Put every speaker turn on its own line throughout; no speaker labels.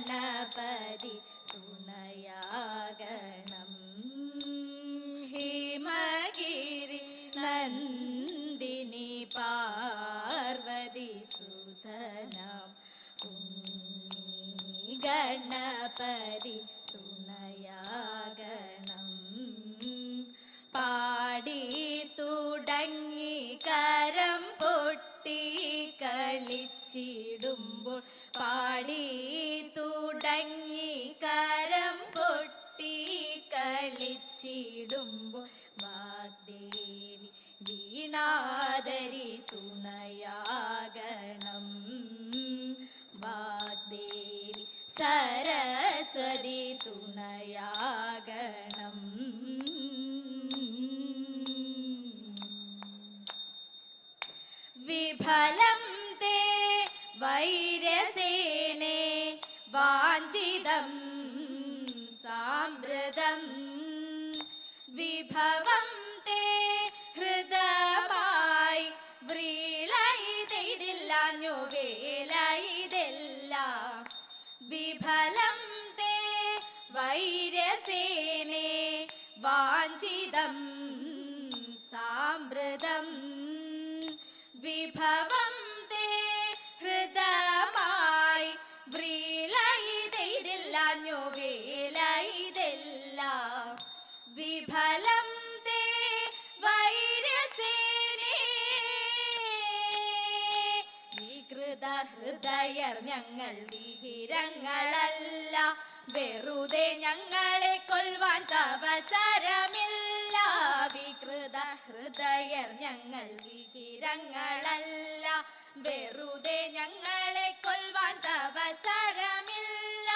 ഗണപതി തുണയാകണം. ഹിമഗിരി നന്ദിനി പാർവതി സുതനാം ഗണപതി തുണയാകണം. പാടി തുടങ്ങി കരം പൊട്ടി കളിച്ചിടുമ്പോൾ, പാടി തുടങ്ങി കരം പൊട്ടി കളിച്ചിടുമ്പോൾ, വാഗ്ദേവി വീണാധരി തുണയാകണം. വാഗ്ദേവി സരസ്വതി തുണയാകണം. വിഫലം തേ വൈരസേനേ വാഞ്ചിതം സാമ്പ്രതം. വിഭവം തേ ഹൃദമായി വ്രീളയിതില്ലാഞ്ഞു വേലയിതെല്ലാം. വിഫലം തേ വൈരസേനേ വാഞ്ചിതം സാമ്പ്രതം. വിഭവം തേ ഹൃദമായി വ്രീളയിതില്ലാഞ്ഞു വേലയിതെല്ലാം. വിഫലം തേ വൈരസേനേ വികൃത ഹൃദയർ ഞങ്ങൾ വിഹിരങ്ങളല്ല. വെറുതെ ഞങ്ങളെ കൊൽവാൻ അവസരമില്ല. വികൃത ഹൃദയർ ഞങ്ങൾ വിഹിരങ്ങളല്ല. വെറുതെ ഞങ്ങളെ കൊൽവാൻ അവസരമില്ല.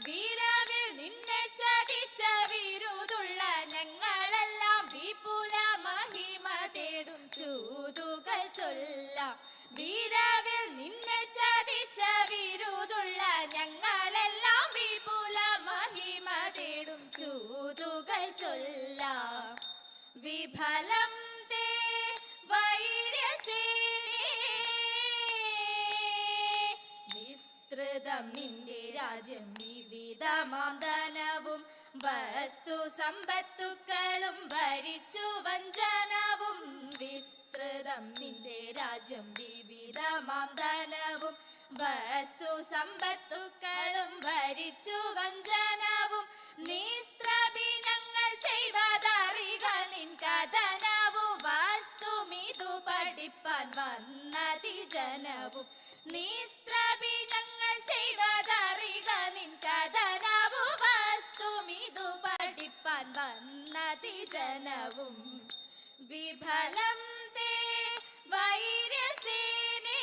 വീരവിൽ നിന്നെ ചതിച്ച വിരുതുള്ള ഞങ്ങളെല്ലാം വിപുല മഹിമ തേടും ചൂതുകൾ ചൊല്ലാം. വീരവിൽ നിന്നെ ചതിച്ച വിരുതുള്ള ഞങ്ങളെല്ലാം വിപുല മഹിമ തേടും ചൂതുകൾ ചൊല്ലാം. വിഫലം തേ വൈരസേനേ വിസ്തൃതം നിന്റെ രാജ്യം വിവിധമാം ധനവും വസ്തു സമ്പത്തുക്കളും ഭരിച്ചു വഞ്ചനവും. വിസ്തൃതം നിന്റെ രാജ്യം വിവിധമാം ധനവും വസ്തു സമ്പത്തുക്കളും ഭരിച്ചു വഞ്ചനവും. നിസ്ത്രഭി ഞങ്ങൾ ചെയ്തതറിക നിൻ കഥനവും. വസ്തുമിതു പഠിപ്പാൻ വന്നതി ജനവും. നിസ്ത്രഭി ഞങ്ങൾ ചെയ്തതറിക നിൻ കഥനവും. വസ്തുമിതു പഠിപ്പാൻ വന്നതി ജനവും. വിഫലം തേ വൈരസേനേ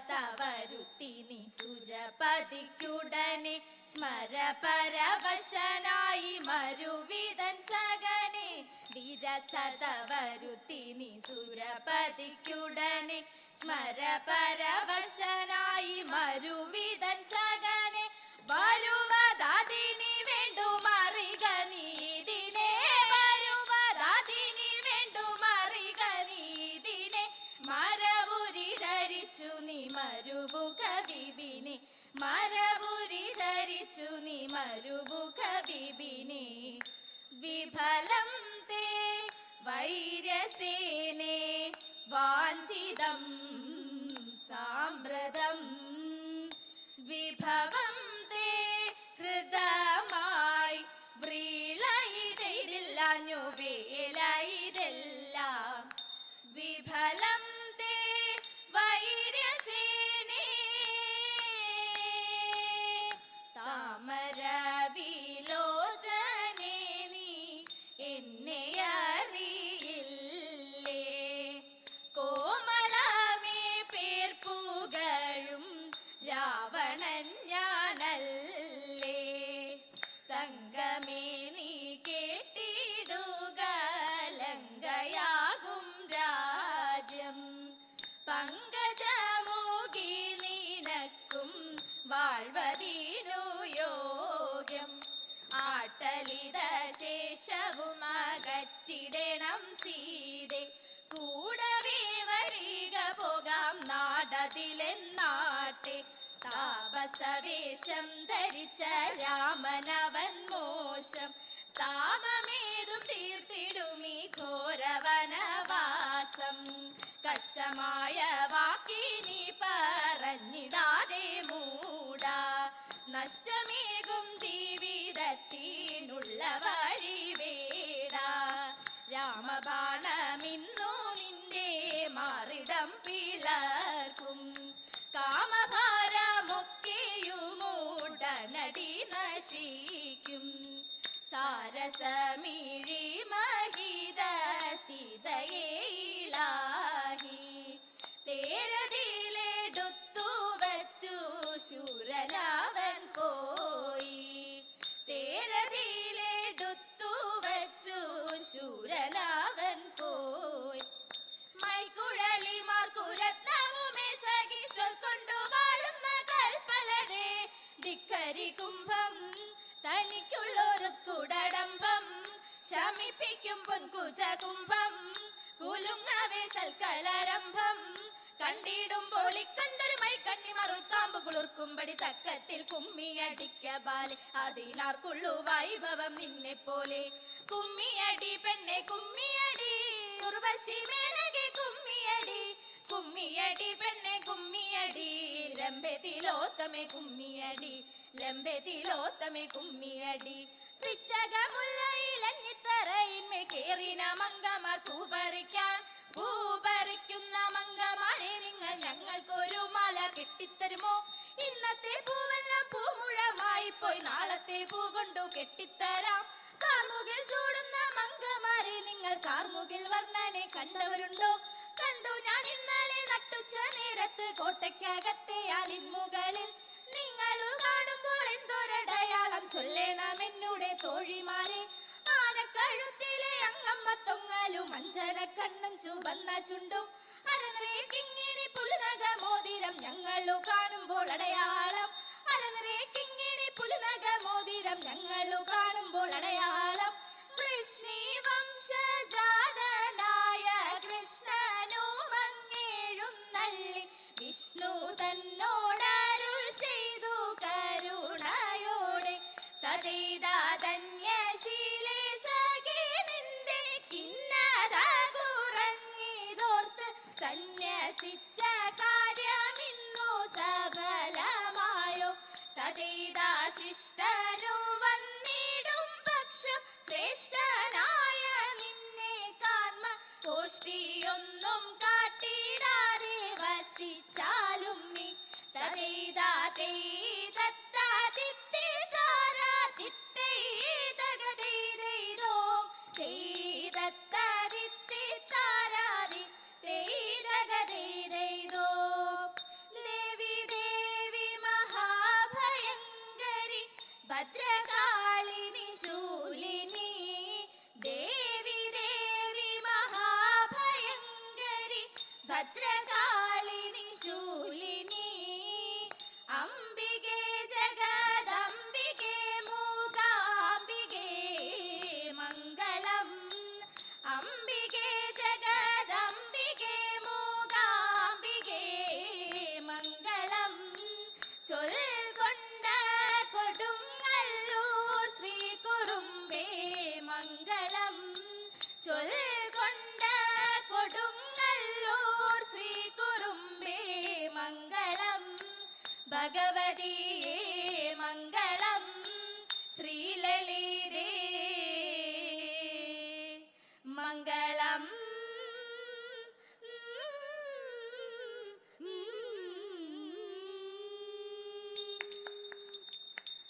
വിരസതവരുത്തിനി സുരപതിക്കുടനെ സ്മരപരവശനായി മരുവിതൻ സഗനെ. വിരസതവരുത്തിനി സുരപതിക്കുടനെ സ്മരപരവശനായി മരുവിതൻ സഗനെ. വരുവതാതിനി വേണ്ടുമറിക നീതിനെ. വരുവതാതിനി വേണ്ടുമറിക നീതിനെ. മരവുരി ധരിച്ചു നീ മരുവുക വിപിനെ. മരവുരി ധരിച്ചു നീ മരുവുക വിപിനെ. വിഫലം തേ വൈരസേനേ വാഞ്ചിതം സാമ്പ്രതം. വിഭവം തേ ഹൃദമായി വ്രീളയിതില്ലാഞ്ഞു വേലയിതെല്ലാം. വിഫലം തേ വൈരസേനേ താമരവിലോചനേ നീ എന്നെ അറിയില്ലേ. കോമളമേ പേർ പുകഴും രാവണൻ ഞാനല്ലേ. തങ്കമേ നീ കേട്ടിടുക ലങ്കയാകും രാജ്യം. പങ്കജമോകി നിനക്കും വാഴ്വതിനു യോഗ്യം. ആട്ടലിത ശേഷവും അകറ്റിടണം സീതെ. കൂടവേ വരിക പോകാം നാടതിലെന്നാട്ട. താപസവേഷം ധരിച്ച രാമനവൻ മോശം താപമേതും തീർത്തിടുമീ ഘോരവനവാസം. കഷ്ടമായ വാക്കിനി പറഞ്ഞിടാതെ മൂടാ, നഷ്ടമേകും ജീവിതത്തിനുള്ള വഴി വേടാ. രാമബാണമിന്നു നിന്റെ മാറിടം പിളർക്കും, കാമഭാരമൊക്കെയുമുടനടി നശിക്കും. സാരസമിഴി മഹിത സീതയെ ഇലാഹി തേരതിയിലെടുത്തു വച്ചു ശൂരനവൻ പോയി. തേരതിയിലെടുത്തു വച്ചു ശൂരനവൻ പോയി. മൈക്കുഴലിമാർക്കുരത്നവുമേ സഹിച്ചൊൽക്കൊണ്ടു വാഴുന്ന കൽപ്പലരെ ധിക്കരി കുംഭം തനിക്കുള്ളൊരു കുടടംബം ശമിപ്പിക്കും പൊൻകുച കുംഭം കുലുങ്ങവേ സൽക്കലരംഭം. കണ്ടിടുമ്പോൾ ഇക്കണ്ടൊരു മൈ കണ്ണിമറുക്കാമ്പ് കുളിർക്കുമ്പടി തക്കത്തിൽ കുമ്മിയടിക്ക ബാലെ അതിനാർക്കുള്ളു വൈഭവം നിന്നെ പോലെ. കുമ്മിയടി പെണ്ണെ കുമ്മിയടി ഉർവശി മേനകെ കുമ്മിയടി, കുമ്മിയടി പെണ്ണെ കുമ്മിയടി ലംബെതിലോത്തമേ കുമ്മിയടി, ലംബെതിലോത്തമേ കുമ്മിയടി. പിച്ചകമുല്ലയിലഞ്ഞിത്തറയിന്മേ കേറിന മങ്കമാർ പൂപറിക്കാൻ, പൂപറിക്കുന്ന മങ്കമാരെ നിങ്ങൾ ഞങ്ങൾക്കൊരു മാല കെട്ടിത്തരുമോ? ഇന്നത്തെ പൂവെല്ലാം പൂമുഴമായി പോയി നാളത്തെ പൂ കൊണ്ടു കെട്ടിത്തരാം. കാർമുകിൽ ചൂടുന്ന മങ്കമാരെ നിങ്ങൾ കാർമുകിൽ വർണ്ണനെ കണ്ടവരുണ്ടോ? കണ്ടു ഞാൻ ഇന്നലെ നട്ടുച്ച നേരത്ത് കോട്ടയ്ക്കകത്തെ ആലിൻമുകളിൽ. നിങ്ങൾ കാണുമ്പോൾ എന്തൊരടയാളം ചൊല്ലേണം എന്നുടെ തോഴിമാരെ. ആനക്കഴുത്തിലെ അങ്ങമ്മ തൊങ്ങലും അഞ്ചന കണ്ണും ചുവന്ന ചുണ്ടും അരനിറേ കിങ്ങിണി പുലുനഗ മോതിരം ഞങ്ങളു കാണുമ്പോൾ അടയാളം. അരനിറേ കിങ്ങിണി പുലുനഗ മോതിരം ഞങ്ങളു കാണുമ്പോൾ അടയാളം. വൃഷ്ണി വംശജാതനായ കൃഷ്ണനു മങ്ങേഴുന്നള്ളി വിഷ്ണു തന്നോടരുൾ ചെയ്തു കരുണയോടെ. തതേതാധന്യശീലേ സഖി നിന്റെ കിന്നത കുറഞ്ഞിതോർത്ത് സന്യസിച്ച കാര്യമിന്നു സഫലമായോ? തതേതാശിഷ്ടനു വന്നിടും പക്ഷം ശ്രേഷ്ഠനായ നിന്നെ കാൺമ കോഷ്ടിയൊന്നും കാട്ടിടാതെ വസിച്ചാലും നീ. തതേതാതേ തത്താതിത്തേ താരാ തിത്തേ തഗതേതേതോ തേ തത്താതിത്തേ താരാതി തേ തഗതേതേതോ. ദേവി ദേവി മഹാഭയങ്കരി ഭദ്രകാളിനി ശൂലിനി. ദേവി ദേവി മഹാഭയങ്കരി ഭദ്രകാളിനി ശൂലിനി. അംബികേ ജഗദംബികേ മൂകാംബികേ മംഗളം. അംബികേ ജഗദംബികേ മൂകാംബികേ മംഗളം. ചൊൽകൊണ്ട കൊടുങ്ങല്ലൂർ ശ്രീ കുറുമ്പേ മംഗളം. ചൊൽകൊണ്ട കൊടുങ്ങല്ലൂർ ശ്രീ കുറുമ്പേ മംഗളം. ഭഗവതിയെ